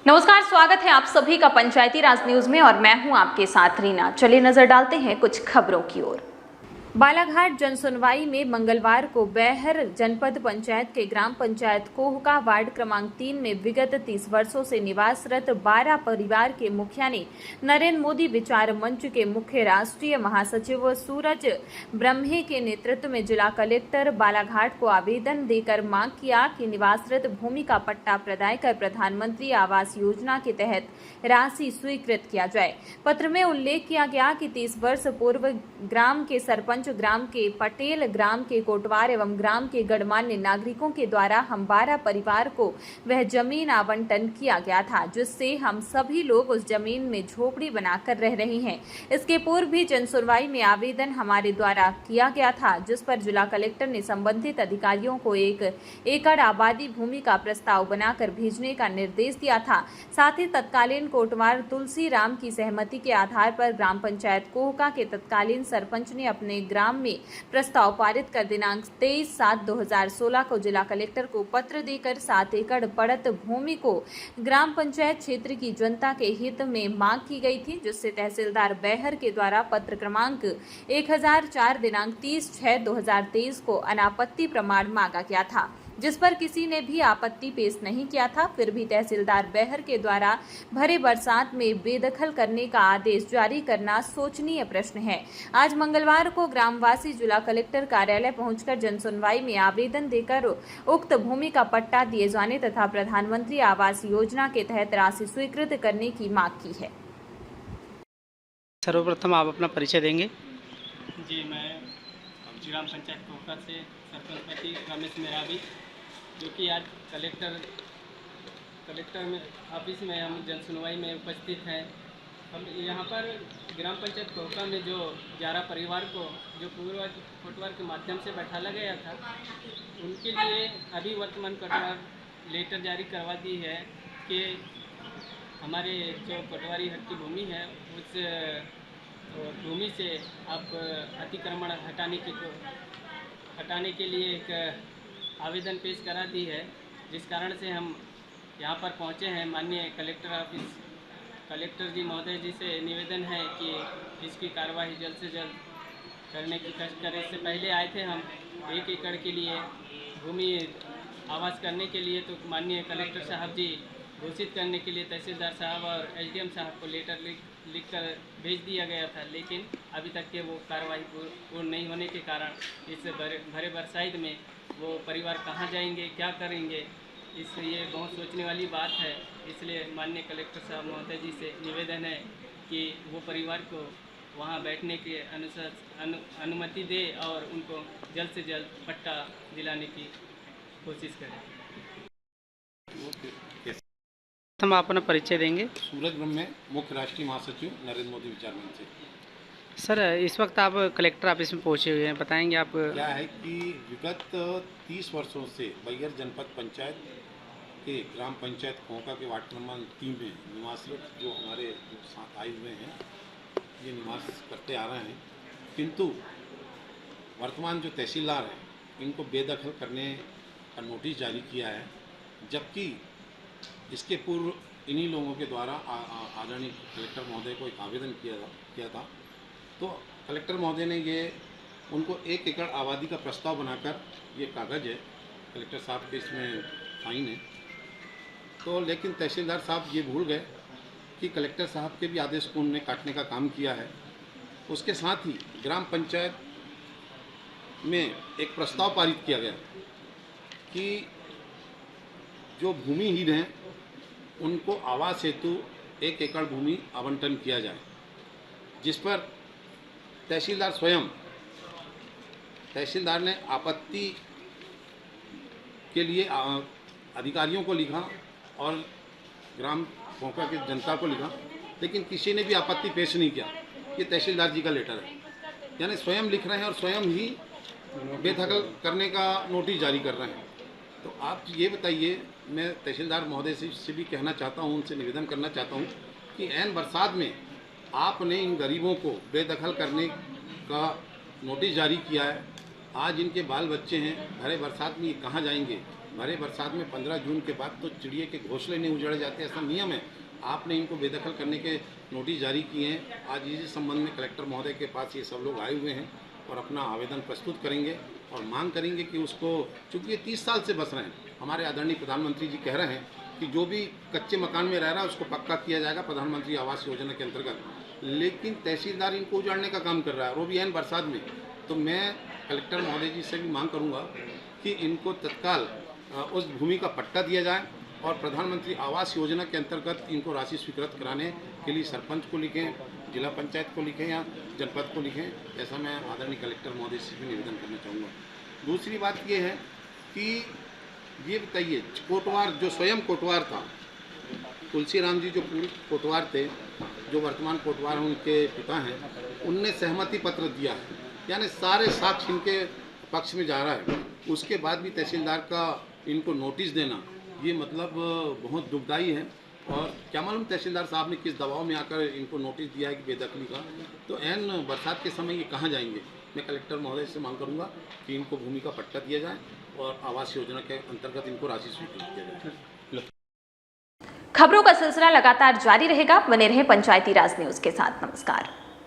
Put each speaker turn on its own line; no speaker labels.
नमस्कार, स्वागत है आप सभी का पंचायती राज न्यूज में और मैं हूं आपके साथ रीना। चलिए नजर डालते हैं कुछ खबरों की ओर। बालाघाट जनसुनवाई में मंगलवार को बैहर जनपद पंचायत के ग्राम पंचायत कोहका वार्ड क्रमांक 3 में विगत 30 वर्षों से निवासरत 12 परिवार के मुखिया ने नरेंद्र मोदी विचार मंच के मुख्य राष्ट्रीय महासचिव सूरज ब्रह्मे के नेतृत्व में जिला कलेक्टर बालाघाट को आवेदन देकर मांग किया कि निवासरत भूमि का पट्टा प्रदाय कर प्रधानमंत्री आवास योजना के तहत राशि स्वीकृत किया जाए। पत्र में उल्लेख किया गया कि 30 वर्ष पूर्व ग्राम के सरपंच, ग्राम के पटेल, ग्राम के कोटवार एवं ग्राम के गणमान्य नागरिकों के द्वारा हम 12 परिवार को वह जमीन आवंटन किया गया था, जिससे हम सभी लोग उस जमीन में झोपड़ी बनाकर रह रहे हैं। इसके पूर्व भी जनसुनवाई में आवेदन हमारे द्वारा किया गया था, जिस पर जिला कलेक्टर ने संबंधित अधिकारियों को 1 एकड़ आबादी भूमि का प्रस्ताव बनाकर भेजने का निर्देश दिया था। साथ ही तत्कालीन कोटवार तुलसी राम की सहमति के आधार पर ग्राम पंचायत कोहका के तत्कालीन सरपंच ने अपने ग्राम में प्रस्ताव पारित कर दिनांक 23/7/2016 को जिला कलेक्टर को पत्र देकर 7 एकड़ पड़त भूमि को ग्राम पंचायत क्षेत्र की जनता के हित में मांग की गई थी, जिससे तहसीलदार बैहर के द्वारा पत्र क्रमांक 1004 दिनांक 30/6/2023 को अनापत्ति प्रमाण मांगा गया था, जिस पर किसी ने भी आपत्ति पेश नहीं किया था। फिर भी तहसीलदार बैहर के द्वारा भरे बरसात में बेदखल करने का आदेश जारी करना सोचनीय प्रश्न है। आज मंगलवार को ग्रामवासी जिला कलेक्टर कार्यालय पहुंचकर जनसुनवाई में आवेदन देकर उक्त भूमि का पट्टा दिए जाने तथा प्रधानमंत्री आवास योजना के तहत राशि स्वीकृत करने की मांग की है।
सर्वप्रथम आप अपना परिचय देंगे।
जी, मैं ग्राम पंचायत कोहका से सरपंच पति रमेश मेरावी, जो कि आज कलेक्टर में ऑफिस में हम जनसुनवाई में उपस्थित हैं। हम यहाँ पर ग्राम पंचायत कोहका में जो 11 परिवार को जो पूर्वज कोटवार के माध्यम से बैठाला गया था, उनके लिए अभी वर्तमान कोटवार लेटर जारी करवा दी है कि हमारे जो कोटवारी हक की भूमि है उस भूमि से आप अतिक्रमण हटाने के लिए एक आवेदन पेश करा दी है, जिस कारण से हम यहाँ पर पहुँचे हैं। माननीय कलेक्टर जी महोदय जी से निवेदन है कि इसकी कार्रवाई जल्द से जल्द करने की कष्ट करें। इससे पहले आए थे हम 1 एकड़ के लिए भूमि आवास करने के लिए, तो माननीय कलेक्टर साहब जी घोषित करने के लिए तहसीलदार साहब और एसडीएम साहब को लेटर लिख कर भेज दिया गया था, लेकिन अभी तक के वो कार्रवाई पूर्ण नहीं होने के कारण इस भरे बरसात में वो परिवार कहाँ जाएंगे, क्या करेंगे, ये बहुत सोचने वाली बात है। इसलिए माननीय कलेक्टर साहब महोदय जी से निवेदन है कि वो परिवार को वहाँ बैठने के अनुसार अनुमति दे और उनको जल्द से जल्द पट्टा दिलाने की कोशिश करें।
हम अपना परिचय देंगे।
सूरज ब्रह्मे, मुख्य राष्ट्रीय महासचिव नरेंद्र मोदी विचार मंच से।
सर, इस वक्त आप कलेक्टर ऑफिस में पहुंचे हुए हैं, बताएंगे आप।
क्या है कि विगत 30 वर्षों से बैहर जनपद पंचायत के ग्राम पंचायत कोहका के वार्ड क्रमांक 3 में निवासरत जो हमारे साथ आए हुए हैं, ये निवास करते आ रहे हैं, किंतु वर्तमान जो तहसीलदार हैं इनको बेदखल करने का नोटिस जारी किया है, जबकि इसके पूर्व इन्हीं लोगों के द्वारा आदरणीय कलेक्टर महोदय को एक आवेदन किया था। तो कलेक्टर महोदय ने ये उनको 1 एकड़ आबादी का प्रस्ताव बनाकर, ये कागज़ है कलेक्टर साहब के, इसमें साइन है, तो लेकिन तहसीलदार साहब ये भूल गए कि कलेक्टर साहब के भी आदेश को उन्होंने काटने का काम किया है। उसके साथ ही ग्राम पंचायत में एक प्रस्ताव पारित किया गया कि जो भूमिहीन हैं उनको आवास हेतु 1 एकड़ भूमि आवंटन किया जाए, जिस पर तहसीलदार ने आपत्ति के लिए अधिकारियों को लिखा और ग्राम कोहका की जनता को लिखा, लेकिन किसी ने भी आपत्ति पेश नहीं किया। ये तहसीलदार जी का लेटर है, यानी स्वयं लिख रहे हैं और स्वयं ही बेदखल करने का नोटिस जारी कर रहे हैं। तो आप ये बताइए, मैं तहसीलदार महोदय से भी कहना चाहता हूँ, उनसे निवेदन करना चाहता हूँ कि ऐन बरसात में आपने इन गरीबों को बेदखल करने का नोटिस जारी किया है। आज इनके बाल बच्चे हैं, भरे बरसात में ये कहाँ जाएंगे, भारी बरसात में 15 जून के बाद तो चिड़िया के घोंसले नहीं उजाड़े जाते, ऐसा नियम है। आपने इनको बेदखल करने के नोटिस जारी किए हैं। आज इसी संबंध में कलेक्टर महोदय के पास ये सब लोग आए हुए हैं और अपना आवेदन प्रस्तुत करेंगे और मांग करेंगे कि उसको, चूँकि ये 30 साल से बस रहे हैं, हमारे आदरणीय प्रधानमंत्री जी कह रहे हैं कि जो भी कच्चे मकान में रह रहा है उसको पक्का किया जाएगा प्रधानमंत्री आवास योजना के अंतर्गत, लेकिन तहसीलदार इनको उजाड़ने का काम कर रहा है, वो भी ऐन बरसात में। तो मैं कलेक्टर महोदय जी से भी मांग करूँगा कि इनको तत्काल उस भूमि का पट्टा दिया जाए और प्रधानमंत्री आवास योजना के अंतर्गत इनको राशि स्वीकृत कराने के लिए सरपंच को लिखें, जिला पंचायत को लिखें या जनपद को लिखें। ऐसा मैं आदरणीय कलेक्टर महोदय से भी निवेदन करना चाहूँगा। दूसरी बात ये है कि ये बताइए, कोटवार जो स्वयं कोटवार था, तुलसीराम जी जो पूर्व कोटवार थे, जो वर्तमान कोटवार उनके पिता हैं, उनने सहमति पत्र दिया है, यानी सारे साक्ष्य इनके पक्ष में जा रहा है। उसके बाद भी तहसीलदार का इनको नोटिस देना, ये मतलब बहुत दुखदाई है। और क्या मालूम तहसीलदार साहब ने किस दबाव में आकर इनको नोटिस दिया है कि बेदखली का, तो ऐन बरसात के समय ये कहाँ जाएंगे। मैं कलेक्टर महोदय से मांग करूँगा कि इनको भूमि का पट्टा दिया जाए और आवास योजना के अंतर्गत इनको राशि स्वीकृत किया जाए।
खबरों का सिलसिला लगातार जारी रहेगा, बने रहे पंचायती राज न्यूज के साथ। नमस्कार।